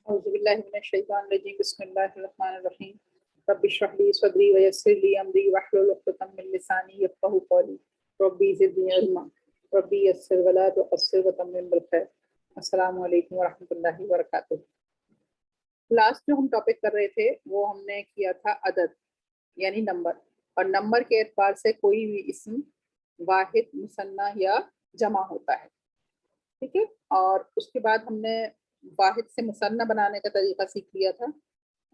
औज़ुबिल्लाहिमिनश्शैतानिर्रजीम बिस्मिल्लाहिर्रहमानिर्रहीम रब्बि इश्रह ली सदरी व यस्सिर ली अमरी वहलुल उक़दतम मिन लिसानी यफ़क़हू क़ौली रब्बी ज़िदनी इल्मा रब्बी यस्सिर व ला तुअस्सिर व तम्मिम बिल खैर। अस्सलामु अलैकुम व रहमतुल्लाहि व बरकातुहू। लास्ट जो हम टॉपिक कर रहे थे वो हमने किया था अदद यानी नंबर, और नंबर के एतबार से कोई भी इस्म वाहिद, मुसन्ना या जमा होता है, ठीक है। और उसके बाद हमने वाहिद से मुसन्ना बनाने का तरीका सीख लिया था,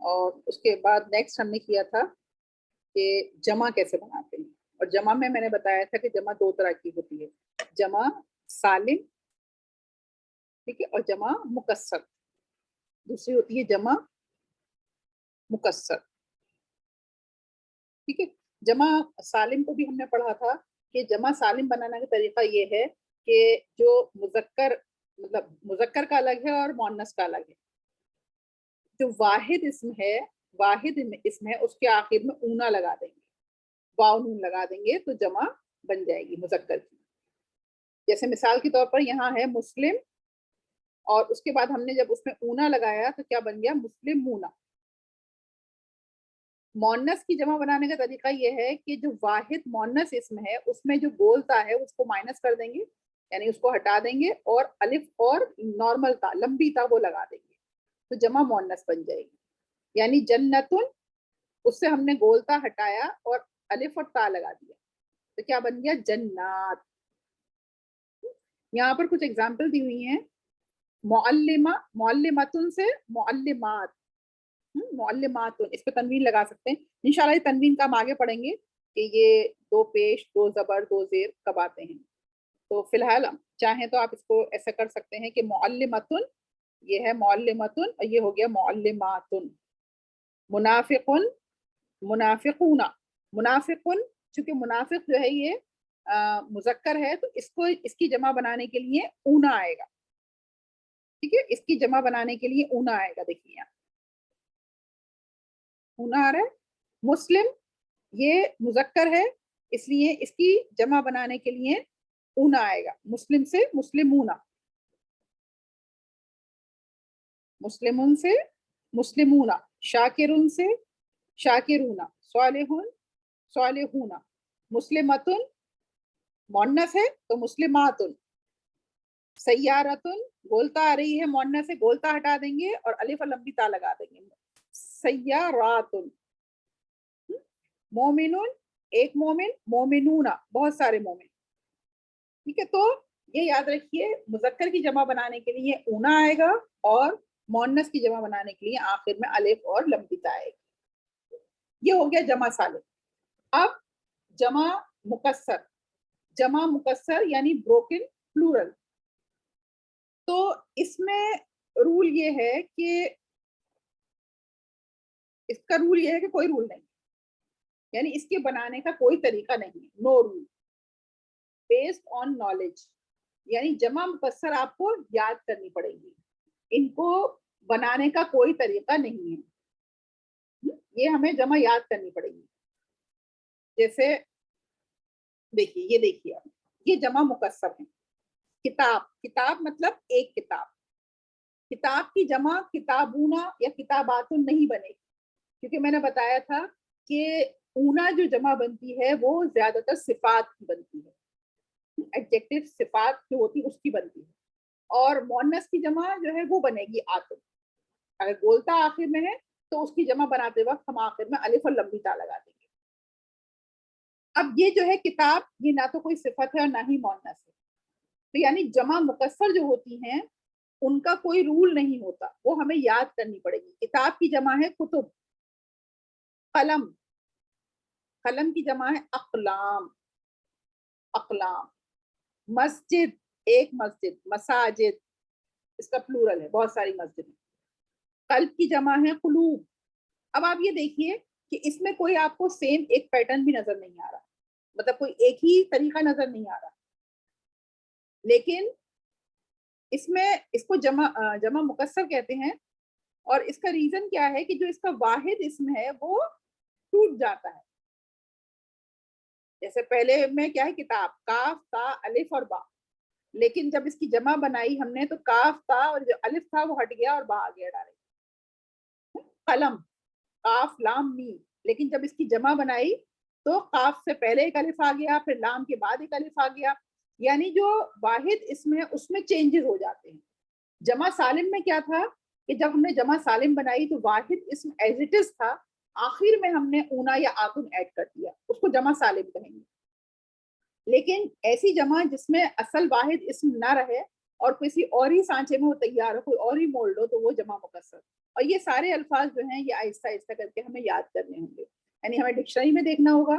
और उसके बाद नेक्स्ट हमने किया था कि जमा कैसे बनाते हैं। और जमा में मैंने बताया था कि जमा दो तरह की होती है, जमा सालिम, ठीक है, और जमा मुकस्सर। दूसरी होती है जमा मुकस्सर, ठीक है। जमा सालिम को भी हमने पढ़ा था कि जमा सालिम बनाने का तरीका ये है कि जो मुज़क्कर, मतलब मुज़क्कर का अलग है और मुअन्नस का अलग है। जो वाहिद इसम है, वाहिद इसम है, उसके आखिर में ऊना लगा देंगे, वाव नून लगा देंगे तो जमा बन जाएगी मुज़क्कर की। जैसे मिसाल के तौर पर यहाँ है मुस्लिम, और उसके बाद हमने जब उसमें ऊना लगाया तो क्या बन गया, मुस्लिम मूना। मुअन्नस की जमा बनाने का तरीका यह है कि जो वाहिद मुअन्नस इसम है उसमें जो गोलता है उसको माइनस कर देंगे, यानी उसको हटा देंगे, और अलिफ और नॉर्मल ता, लंबी ता वो लगा देंगे, तो जमा मुअन्नस बन जाएगी। यानी जन्नतुन, उससे हमने गोलता हटाया और अलिफ और ता लगा दिया, तो क्या बन गया, जन्नात। यहाँ पर कुछ एग्जाम्पल दी हुई हैं। मुअल्लिमा, मुअल्लिमतुन से मुअल्लिमात, मुअल्लिमातुन, इस पे तनवीन लगा सकते हैं। इंशाल्लाह ये तनवीन का हम आगे पढ़ेंगे कि ये दो पेश, दो जबर, दो जेर कब आते हैं। तो फिलहाल चाहें तो आप इसको ऐसा कर सकते हैं कि मुअल्लिमतुन, ये है मुअल्लिमतुन, और ये हो गया मुअल्लिमातुन। मुनाफिकुन, मुनाफिकूना, मुनाफिकुन, चूंकि मुनाफिक जो है ये मुज़क्कर है तो इसको, इसकी जमा बनाने के लिए ऊना आएगा, ठीक है। इसकी जमा बनाने के लिए ऊना आएगा, देखिए यहाँ ऊना आ रहा है। मुस्लिम, ये मुज़क्कर है इसलिए इसकी जमा बनाने के लिए ऊना आएगा, मुस्लिम से मुस्लिमूना, मुस्लिमुन से मुस्लिमूना, शाकिरुन से शाकिरूना, स्वालिहुन स्वालिहूना, मुस्लिमतुन मुअन्नस है तो मुस्लिमातुन, सय्यारतुन, गोलता आ रही है मुअन्नस से, गोलता हटा देंगे और अलिफ और लंबी ता लगा देंगे, सय्यारातुन। मोमिनुन, एक मोमिन, मोमिनूना, बहुत सारे मोमिन, ठीक है। तो ये याद रखिए, मुज़क्कर की जमा बनाने के लिए ऊना आएगा और मुअन्नस की जमा बनाने के लिए आखिर में अलिफ और लंबी ता आएगी। ये हो गया जमा सालिम। अब जमा मुकस्सर, जमा मुकस्सर यानी ब्रोकन प्लूरल। तो इसमें रूल ये है कि, इसका रूल ये है कि कोई रूल नहीं, यानी इसके बनाने का कोई तरीका नहीं, no rule, based on knowledge. यानी जमा मुकस्सर आपको याद करनी पड़ेगी, इनको बनाने का कोई तरीका नहीं है, ये हमें जमा याद करनी पड़ेगी। जैसे देखिए, ये देखिए, ये जमा मुकस्सर है। किताब, किताब मतलब एक किताब, किताब की जमा किताबूना या किताबातुन नहीं बनेगी, क्योंकि मैंने बताया था कि ऊना जो जमा बनती है वो ज्यादातर सिफात की बनती है, एडजेक्टिव सिफात जो होती है उसकी बनती है, और मुअन्नस की जमा जो है वो बनेगी आतुन। अगर गोलता आखिर में है तो उसकी जमा बनाते वक्त हम आखिर में अलिफ और लंबी ता लगा देंगे। अब ये जो है किताब, ये ना तो कोई सिफत है और ना ही मुअन्नस है, तो यानी जमा मुकस्सर जो होती हैं उनका कोई रूल नहीं होता, वो हमें याद करनी पड़ेगी। किताब की जमा है कुतुब, कलम, कलम की जमा है अकलाम, अकलाम। मस्जिद, एक मस्जिद, मसाजिद, इसका प्लूरल है, बहुत सारी मस्जिद। कल्ब की जमा है कुलूब। अब आप ये देखिए कि इसमें कोई आपको सेम एक पैटर्न भी नजर नहीं आ रहा, मतलब कोई एक ही तरीका नजर नहीं आ रहा, लेकिन इसमें इसको जमा मुकस्सर कहते हैं। और इसका रीजन क्या है कि जो इसका वाहिद इसम है वो टूट जाता है। जैसे पहले में क्या है, किताब, काफ ता अलिफ और बा, لیکن جب اس کی جمع بنائی ہم نے تو کاف تھا اور جو الف تھا وہ ہٹ گیا اور با آ گیا ڈائریکٹ. قلم, کاف لام میم. لیکن جب اس کی جمع بنائی تو قاف سے پہلے ایک الف آ گیا, پھر لام کے بعد ایک الف آ گیا, یعنی جو واحد اس میں چینجز ہو جاتے ہیں. جمع سالم میں کیا تھا کہ جب ہم نے جمع سالم بنائی تو واحد اسم ایز اٹ از تھا, آخر میں ہم نے اونا یا آتن ایڈ کر دیا, اس کو جمع سالم کہیں گے. لیکن ایسی جمع جس میں اصل واحد اسم نہ رہے اور کسی اور ہی سانچے میں وہ تیار ہو, کوئی اور ہی مولڈ ہو, تو وہ جمع مکسر. اور یہ سارے الفاظ جو ہیں یہ آہستہ آہستہ کر کے ہمیں یاد کرنے ہوں گے, یعنی ہمیں ڈکشنری میں دیکھنا ہوگا,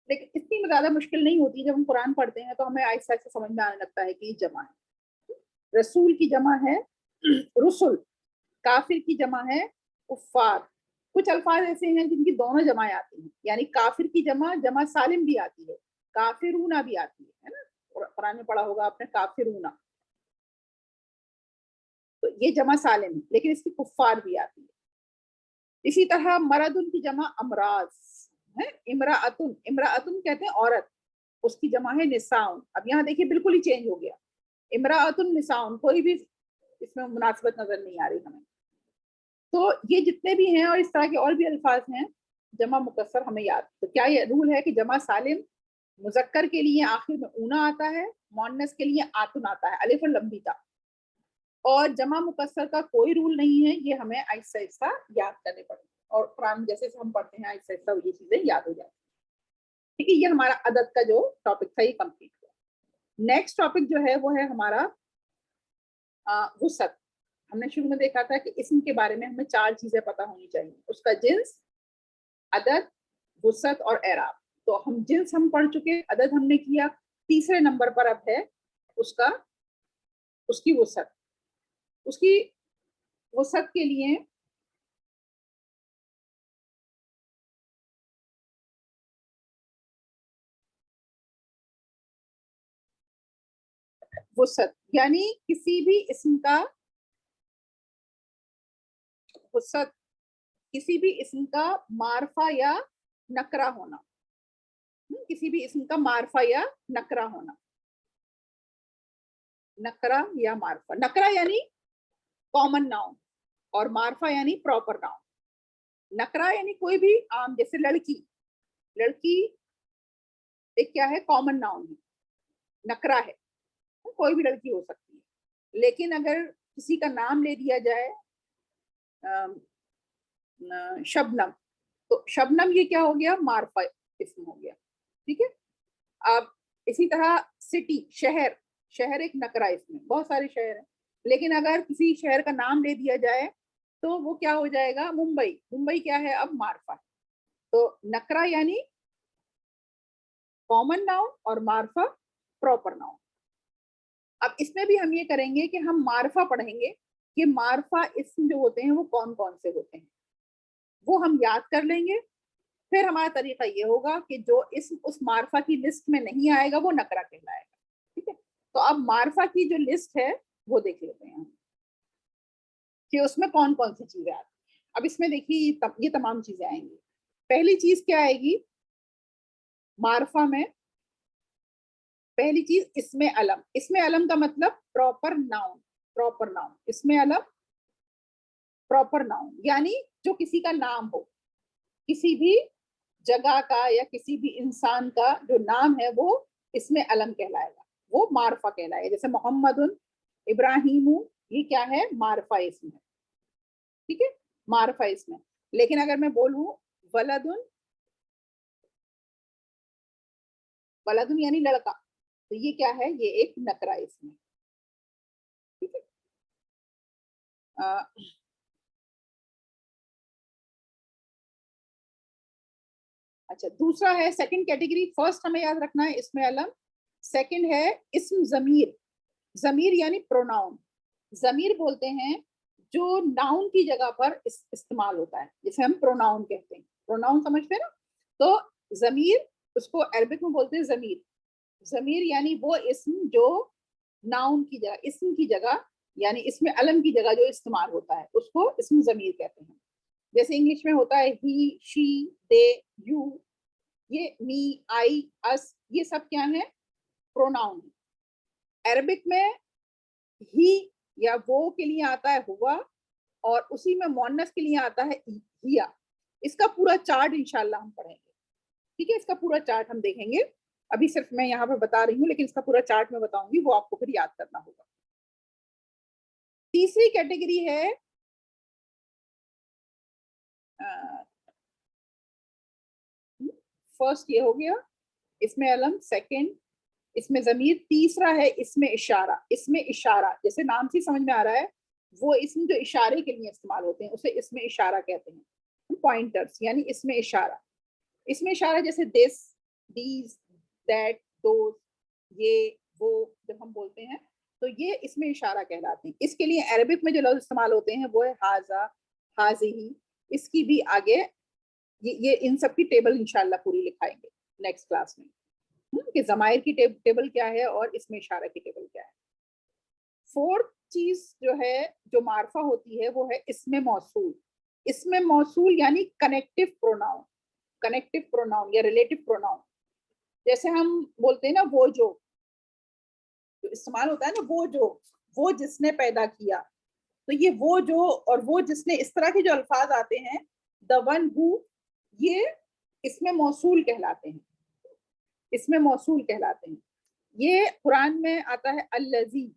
لیکن اتنی زیادہ مشکل نہیں ہوتی. جب ہم قرآن پڑھتے ہیں تو ہمیں آہستہ آہستہ سمجھ میں آنے لگتا ہے کہ یہ جمع ہے. رسول کی جمع ہے رسل, کافر کی جمع ہے کفار. کچھ الفاظ ایسے ہیں جن کی دونوں جمعیں آتی ہیں, یعنی کافر کی جمع سالم بھی آتی ہے, کافرونا بھی آتی ہے نا, قرآن میں پڑھا ہوگا آپ نے کافرونا, تو یہ جمع سالم ہے, لیکن اس کی کفار بھی آتی ہے. اسی طرح مرضن کی جمع امراض ہے, امراۃن, امراۃن کہتے ہیں عورت, اس کی جمع ہے نساؤن. اب یہاں دیکھیے بالکل ہی چینج ہو گیا, امراۃن نساؤن, کوئی بھی اس میں مناسبت نظر نہیں آ رہی ہمیں. تو یہ جتنے بھی ہیں اور اس طرح کے اور بھی الفاظ ہیں جمع مکسر ہمیں یاد. تو کیا یہ رول ہے کہ جمع سالم مذکر کے لیے آخر میں اونا آتا ہے, مؤنث کے لیے آتن آتا ہے, الف اور لمبی تا, اور جمع مکسر کا کوئی رول نہیں ہے. یہ ہمیں آہستہ آہستہ یاد کرنے پڑیں گے, اور قرآن جیسے ہم پڑھتے ہیں آہستہ آہستہ یہ چیزیں یاد ہو جاتی ہیں. ٹھیک ہے, یہ ہمارا عدد کا جو ٹاپک تھا یہ کمپلیٹ ہوا. نیکسٹ ٹاپک جو ہے وہ ہے ہمارا وسعت. ہم نے شروع میں دیکھا تھا کہ اسم کے بارے میں ہمیں 4 چیزیں پتہ ہونی چاہیے, اس کا جنس, عدد, وسعت اور اعراب. تو ہم جنس ہم پڑھ چکے, عدد ہم نے کیا, تیسرے نمبر پر اب ہے اس کی وسعت. اس کی وسعت کے لیے وسعت یعنی کسی بھی اسم کا وسعت, کسی بھی اسم کا معرفہ یا نکرہ ہونا, کسی بھی اسم کا معرفہ یا نکرہ ہونا. نکرہ یا معرفہ, نکرہ یعنی کامن ناؤن اور معرفہ یعنی پراپر ناؤن. نکرہ یعنی کوئی بھی عام, جیسے لڑکی, لڑکی ایک کیا ہے, کامن ناؤن ہے, نکرہ ہے, کوئی بھی لڑکی ہو سکتی ہے. لیکن اگر کسی کا نام لے دیا جائے شبنم, تو شبنم یہ کیا ہو گیا, معرفہ اسم ہو گیا. ٹھیک ہے. اب اسی طرح سٹی, شہر, شہر ایک نکرہ اسم ہے, بہت سارے شہر ہیں, لیکن اگر کسی شہر کا نام لے دیا جائے تو وہ کیا ہو جائے گا, ممبئی. ممبئی کیا ہے, اب معرفہ ہے. تو نکرہ یعنی کامن ناؤن اور معرفہ پراپر ناؤن. اب اس میں بھی ہم یہ کریں گے کہ ہم معرفہ پڑھیں گے کہ معرفہ اسم جو ہوتے ہیں وہ کون کون سے ہوتے ہیں, وہ ہم یاد کر لیں گے. پھر ہمارا طریقہ یہ ہوگا کہ جو اسم اس معرفہ کی لسٹ میں نہیں آئے گا وہ نکرہ کہلائے گا. ٹھیک ہے. تو اب معرفہ کی جو لسٹ ہے وہ دیکھ لیتے ہیں کہ اس میں کون کون سی چیزیں آتی ہیں. اب اس میں دیکھیے یہ تمام چیزیں آئیں گی. پہلی چیز کیا آئے گی معرفہ میں, پہلی چیز اسم علم. اسم علم کا مطلب پراپر ناؤن, پراپر ناؤن, اسم علم پراپر ناؤن یعنی جو کسی کا نام ہو, کسی بھی جگہ کا یا کسی بھی انسان کا جو نام ہے وہ اسم علم کہلائے گا, وہ معرفہ کہلائے گا. جیسے محمد, ابراہیم, یہ کیا ہے, معرفہ اسم ہے. ٹھیک ہے, معرفہ اسم ہے. لیکن اگر میں بولوں ولدن, ولدن یعنی لڑکا, تو یہ کیا ہے, یہ ایک نکرہ اسم ہے. ٹھیک ہے. اچھا, دوسرا ہے سیکنڈ کیٹیگری. فرسٹ ہمیں یاد رکھنا ہے اسم علم, سیکنڈ ہے اسم ضمیر. ضمیر یعنی پروناؤن. ضمیر بولتے ہیں جو ناؤن کی جگہ پر استعمال ہوتا ہے, جسے ہم پروناؤن کہتے ہیں. پروناؤن سمجھتے ہیں نا, تو ضمیر اس کو عربک میں بولتے ہیں ضمیر. ضمیر یعنی وہ اسم جو ناؤن کی جگہ, اسم کی جگہ یعنی اسم علم کی جگہ جو استعمال ہوتا ہے اس کو اسم ضمیر کہتے ہیں. جیسے انگلش میں ہوتا ہے ہی, شی, دے, یو, یہ می, آئی, اس, یہ سب کیا ہیں, پروناؤن. अरबिक में ही या वो के लिए आता है हुआ, और उसी में मोनस के लिए आता है हिया। इसका पूरा चार्ट इंशाल्लाह हम पढ़ेंगे, ठीक है, इसका पूरा चार्ट हम देखेंगे। अभी सिर्फ मैं यहाँ पर बता रही हूँ, लेकिन इसका पूरा चार्ट मैं बताऊंगी, वो आपको फिर याद करना होगा। तीसरी कैटेगरी है फर्स्ट, ये हो गया, इसमें अलम, सेकंड इसमें जमीर, तीसरा है इसमें इशारा। इसमें इशारा जैसे नाम से समझ में आ रहा है, वो इसमें जो इशारे के लिए इस्तेमाल होते हैं उसे इसमें इशारा कहते हैं, पॉइंटर्स, यानी इसमें इशारा। इसमें इशारा जैसे दिस, दीज, दैट, दोज, ये, वो जब हम बोलते हैं तो ये इसमें इशारा कहलाते हैं। इसके लिए अरबिक में जो लफ्ज इस्तेमाल होते हैं वो है हाजा, हाजिही। इसकी भी आगे ये इन सब की टेबल इंशाल्लाह पूरी लिखाएंगे नेक्स्ट क्लास में, कि ज़माइर की टेबल क्या है और इसमें इशारा की टेबल क्या है। फोर्थ चीज जो है जो मार्फा होती है वो है इसमें मौसूल। इसमें मौसूल यानी कनेक्टिव प्रोनाउन, कनेक्टिव प्रोनाउन या रिलेटिव प्रोनाउन। जैसे हम बोलते हैं ना वो जो इस्तेमाल होता है ना, वो जो, वो जिसने पैदा किया, तो ये वो जो और वो जिसने, इस तरह के जो अल्फाज आते हैं, द वन हु, ये इसमें मौसूल कहलाते हैं, इसमें मौसूल कहलाते हैं। ये कुरान में आता है अल्लज़ी,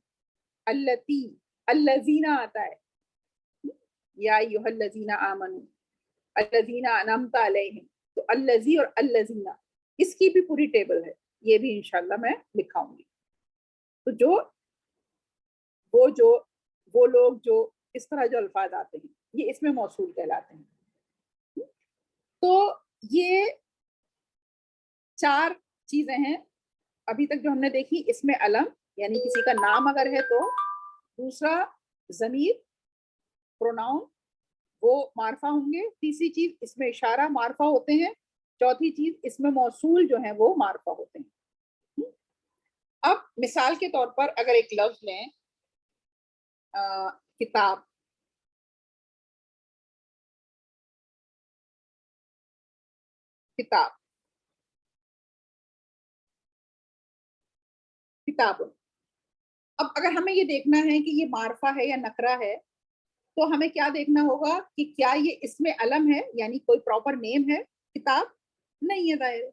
अल्लती, अल्लज़ीना आता है, या अय्युहल्लज़ीना आमनू, अल्लज़ीना अनअमता अलैहिम, तो अल्लज़ी और अल्लज़ीना, इसकी भी पूरी टेबल है, ये भी इंशाल्लाह मैं लिखाऊंगी। तो जो वो लोग जो इस तरह जो अल्फाज आते हैं ये इसमें मौसूल कहलाते हैं। तो ये चार चीजें हैं अभी तक जो हमने देखी। इसमें अलम यानी किसी का नाम अगर है तो, दूसरा जमीर प्रोनाउन वो मार्फा होंगे, तीसरी चीज इसमें इशारा मार्फा होते हैं, चौथी चीज इसमें मौसूल जो है वो मार्फा होते हैं। अब मिसाल के तौर पर अगर एक लफ्ज लें, किताब, किताब, किताब। अब अगर हमें ये देखना है कि ये मार्फा है या नकरा है, तो हमें क्या देखना होगा कि क्या ये इसमें अलम है, यानी कोई प्रॉपर नेम है, किताब नहीं है दायरे।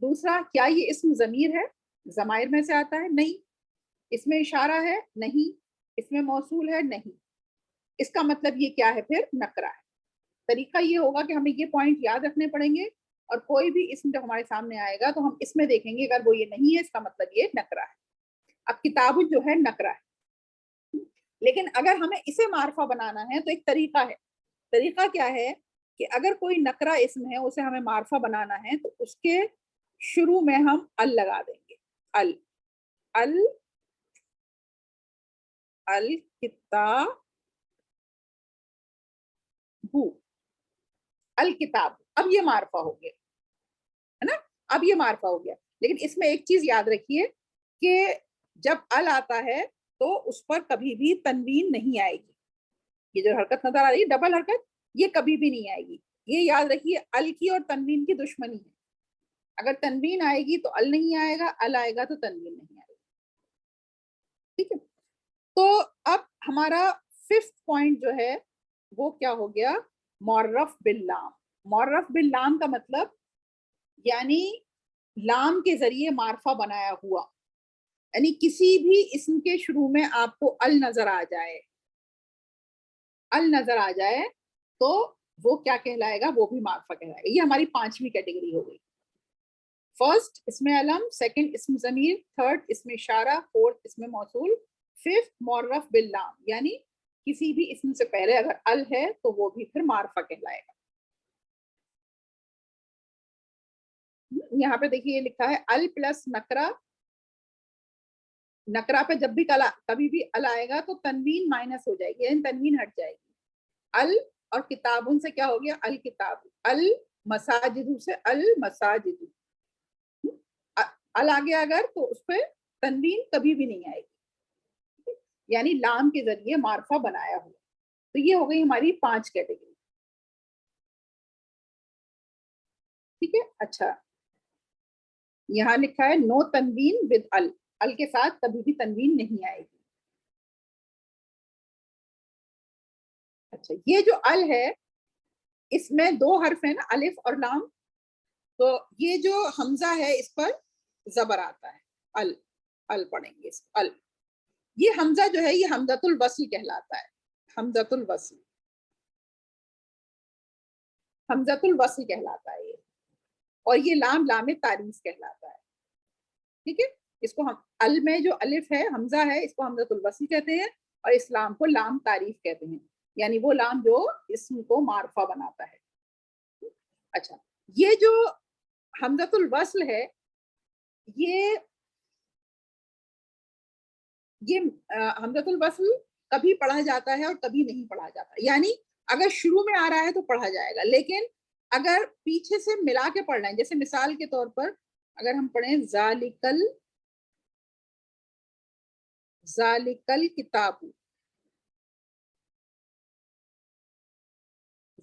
दूसरा, क्या ये इसम जमीर है, जमायर में से आता है, नहीं। इसमें इशारा है, नहीं। इसमें मौसूल है, नहीं। इसका मतलब ये क्या है, फिर नकरा है। तरीका ये होगा कि हमें ये पॉइंट याद रखने पड़ेंगे, और कोई भी इसम जब हमारे सामने आएगा तो हम इसमें देखेंगे, अगर वो ये नहीं है इसका मतलब ये नकरा है। अब किताब जो है नकरा है, लेकिन अगर हमें इसे मार्फा बनाना है तो एक तरीका है। तरीका क्या है कि अगर कोई नकरा इसम है उसे हमें मार्फा बनाना है तो उसके शुरू में हम अल लगा देंगे, अल, अल, अल किताबु, अल किताब। अब ये मार्फा हो गया है ना, अब ये मार्फा हो गया। लेकिन इसमें एक चीज याद रखिए कि जब अल आता है तो उस पर कभी भी तनवीन नहीं आएगी। ये जो हरकत नजर आ रही है डबल हरकत, ये कभी भी नहीं आएगी। ये याद रखिए, अल की और तनवीन की दुश्मनी है। अगर तनवीन आएगी तो अल नहीं आएगा, अल आएगा तो तनवीन नहीं आएगा, ठीक है। तो अब हमारा फिफ्थ पॉइंट जो है वो क्या हो गया, मुअर्रफ बिल्लाम। मुअर्रफ बिल्लाम का मतलब यानी लाम के जरिए मार्फा बनाया हुआ, यानी किसी भी इसम के शुरू में आपको अल नजर आ जाए, अल नजर आ जाए तो वो क्या कहलाएगा, वो भी मार्फा कहलाएगा। ये हमारी पांचवी कैटेगरी हो गई। फर्स्ट इसमें अलम, सेकंड इसमें जमीर, थर्ड इसमें इशारा, फोर्थ इसमें मौसूल, फिफ्थ मुअर्रफ बिल्लाम, यानी किसी भी इसम से पहले अगर अल है तो वो भी फिर मार्फा कहलाएगा। यहाँ पे देखिए लिखा है अल प्लस नकरा। नकरा पे जब भी कभी भी अल आएगा तो तनवीन माइनस हो जाएगी, यानी तनवीन हट जाएगी। अल और किताबुन से क्या हो गया, अल किताब। अल मसाजिदु से अल मसाजिदु। अल आ गया अगर तो उस पर तनवीन कभी भी नहीं आएगी, यानी लाम के जरिए मार्फा बनाया हुआ। तो ये हो गई हमारी 5 कैटेगरी, ठीक है। अच्छा, यहाँ लिखा है नो तनवीन विद अल। ال کے ساتھ کبھی بھی تنوین نہیں آئے گی. اچھا یہ جو ال ہے اس میں دو حرف ہیں نا, الف اور لام, تو یہ جو حمزہ ہے اس پر زبر آتا ہے, ال, ال پڑھیں گے اس ال. یہ حمزہ جو ہے یہ حمزۃ الوصل کہلاتا ہے, حمزۃ الوصل, حمزۃ الوصل کہلاتا ہے یہ, اور یہ لام لام تعریف کہلاتا ہے. ٹھیک ہے, اس کو ہم ال میں جو الف ہے حمزہ ہے اس کو حمزۃ الوصل کہتے ہیں, اور اس لام کو لام تعریف کہتے ہیں, یعنی وہ لام جو اسم کو معرفہ بناتا ہے. اچھا یہ جو حمزۃ الوصل ہے یہ حمزۃ الوصل کبھی پڑھا جاتا ہے اور کبھی نہیں پڑھا جاتا, یعنی اگر شروع میں آ رہا ہے تو پڑھا جائے گا, لیکن اگر پیچھے سے ملا کے پڑھنا ہے, جیسے مثال کے طور پر اگر ہم پڑھیں ذالکل کتاب,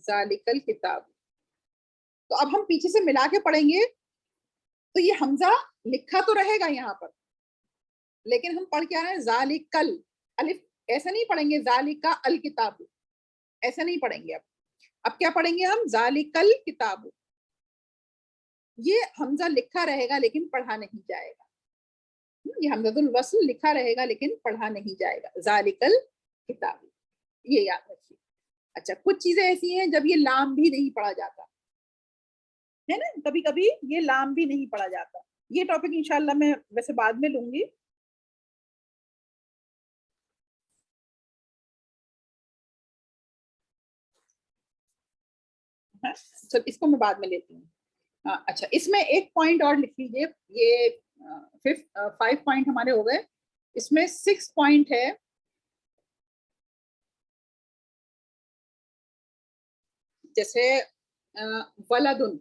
ذالکل کتاب, تو اب ہم پیچھے سے ملا کے پڑھیں گے تو یہ حمزہ لکھا تو رہے گا یہاں پر, لیکن ہم پڑھ کیا رہے ہیں ذالکل, الف ایسا نہیں پڑھیں گے ذالکا الکتاب, ایسا نہیں پڑھیں گے. اب کیا پڑھیں گے ہم ذالکل کتاب, یہ حمزہ لکھا رہے گا لیکن پڑھا نہیں جائے گا, یہ حمزۃ الوصل لکھا رہے گا لیکن پڑھا نہیں جائے گا, ذالکل کتاب, یہ یاد رکھیے. اچھا کچھ چیزیں ایسی ہیں جب یہ لام بھی نہیں پڑھا جاتا ہے نا, کبھی کبھی یہ لام بھی نہیں پڑھا جاتا. یہ ٹاپک انشاءاللہ میں ویسے بعد میں لوں گی. اس کو میں بعد میں لیتی ہوں. اچھا اس میں ایک پوائنٹ اور لکھ لیجیے, یہ 5 پوائنٹ ہمارے ہو گئے, اس میں 6 پوائنٹ ہے. جیسے ولدن,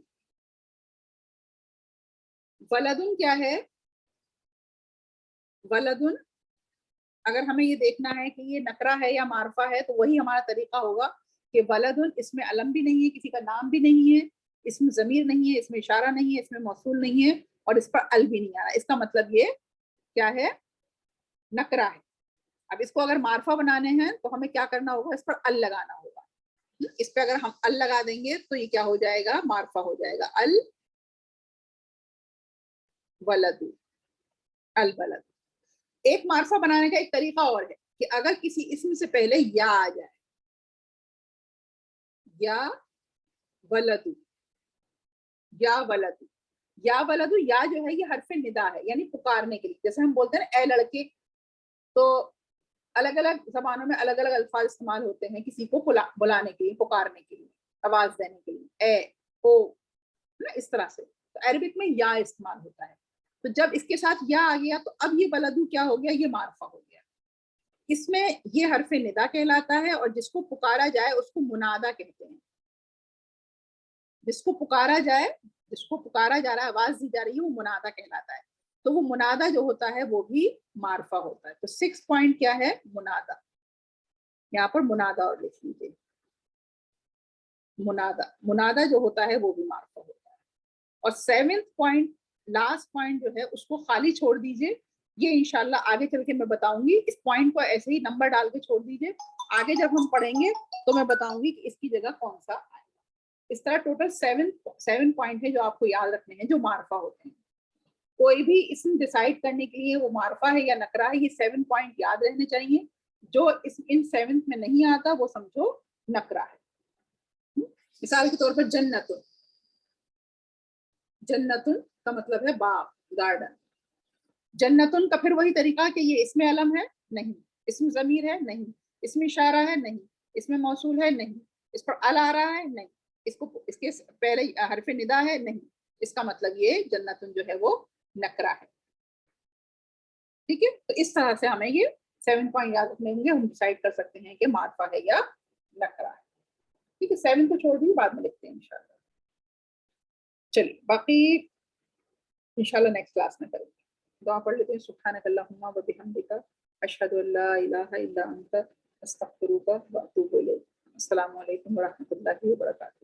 ولدن کیا ہے, ولدن اگر ہمیں یہ دیکھنا ہے کہ یہ نکرہ ہے یا معرفہ ہے تو وہی ہمارا طریقہ ہوگا کہ ولدن اس میں علم بھی نہیں ہے, کسی کا نام بھی نہیں ہے, اس میں ضمیر نہیں ہے, اس میں اشارہ نہیں ہے, اس میں موصول نہیں ہے, اور اس پر ال بھی نہیں آ رہا. اس کا مطلب یہ کیا ہے, نکرہ ہے. اب اس کو اگر معرفہ بنانے ہیں تو ہمیں کیا کرنا ہوگا, اس پر ال لگانا ہوگا. اس پہ اگر ہم ال لگا دیں گے تو یہ کیا ہو جائے گا, معرفہ ہو جائے گا, ال ولد, البلد. ایک معرفہ بنانے کا ایک طریقہ اور ہے کہ اگر کسی اسم سے پہلے یا آ جائے, یا ولد, یا ولد, یا ولد, یا جو ہے یہ حرف ندا ہے یعنی پکارنے کے لیے. جیسے ہم بولتے ہیں اے لڑکے, تو الگ الگ زبانوں میں الگ الگ الفاظ استعمال ہوتے ہیں کسی کو بلانے کے لیے, پکارنے کے لیے, آواز دینے کے لیے, اے او, اس طرح سے. تو عربک میں یا استعمال ہوتا ہے. تو جب اس کے ساتھ یا آ گیا تو اب یہ بلدو کیا ہو گیا, یہ معرفہ ہو گیا. اس میں یہ حرف ندا کہلاتا ہے, اور جس کو پکارا جائے اس کو منادا کہتے ہیں. جس کو پکارا جائے, جس کو پکارا جا رہا ہے, آواز دی جا رہی ہے, وہ منادا کہلاتا ہے. تو وہ منادا جو ہوتا ہے وہ بھی معرفہ ہوتا ہے. تو 6 پوائنٹ کیا ہے, منادا. یہاں پر منادا اور لکھ لیجیے, منادا, منادا جو ہوتا ہے وہ بھی معرفہ ہوتا ہے. اور 7 پوائنٹ, لاسٹ پوائنٹ جو ہے اس کو خالی چھوڑ دیجیے. یہ انشاءاللہ آگے چل کے میں بتاؤں گی. اس پوائنٹ کو ایسے ہی نمبر ڈال کے چھوڑ دیجیے, آگے جب ہم پڑھیں گے تو میں بتاؤں گی کہ اس کی جگہ کون سا آئے گا. اس طرح ٹوٹل 7 پوائنٹ ہے جو آپ کو یاد رکھنے ہیں جو معرفہ ہوتے ہیں. کوئی بھی اسم ڈیسائیڈ کرنے کے لیے وہ معرفہ ہے یا نکرہ ہے, یہ 7 پوائنٹ یاد رہنے چاہیے. جو ان 7 میں نہیں آتا وہ سمجھو نکرہ ہے. مثال کے طور پر جنتن, جنتن کا مطلب ہے باغ, گارڈن. جنتن کا پھر وہی طریقہ کہ یہ اس میں علم ہے نہیں, اس میں ضمیر ہے نہیں, اس میں اشارہ ہے نہیں, اس میں موصول ہے نہیں, اس پر ال آ رہا ہے نہیں, اس کے پہلے حرف ندا ہے نہیں. اس کا مطلب یہ جنتن جو ہے وہ نکرہ ہے. ٹھیک ہے, تو اس طرح سے ہمیں یہ 7 پوائنٹ یاد رکھنے ہوں گے, ہم ڈیسائیڈ کر سکتے ہیں کہ معرفہ ہے یا نکرہ ہے. ٹھیک ہے, 7 کو چھوڑ دیں, بعد میں لکھتے ہیں انشاءاللہ. چلیے باقی انشاءاللہ نیکسٹ کلاس میں کریں گے. دعا پڑھ لیتے ہیں. سبحانک اللہم و بحمدک, اشہد ان لا الہ الا انت, استغفرک و اتوب الیک. السلام علیکم و رحمۃ اللہ وبرکاتہ.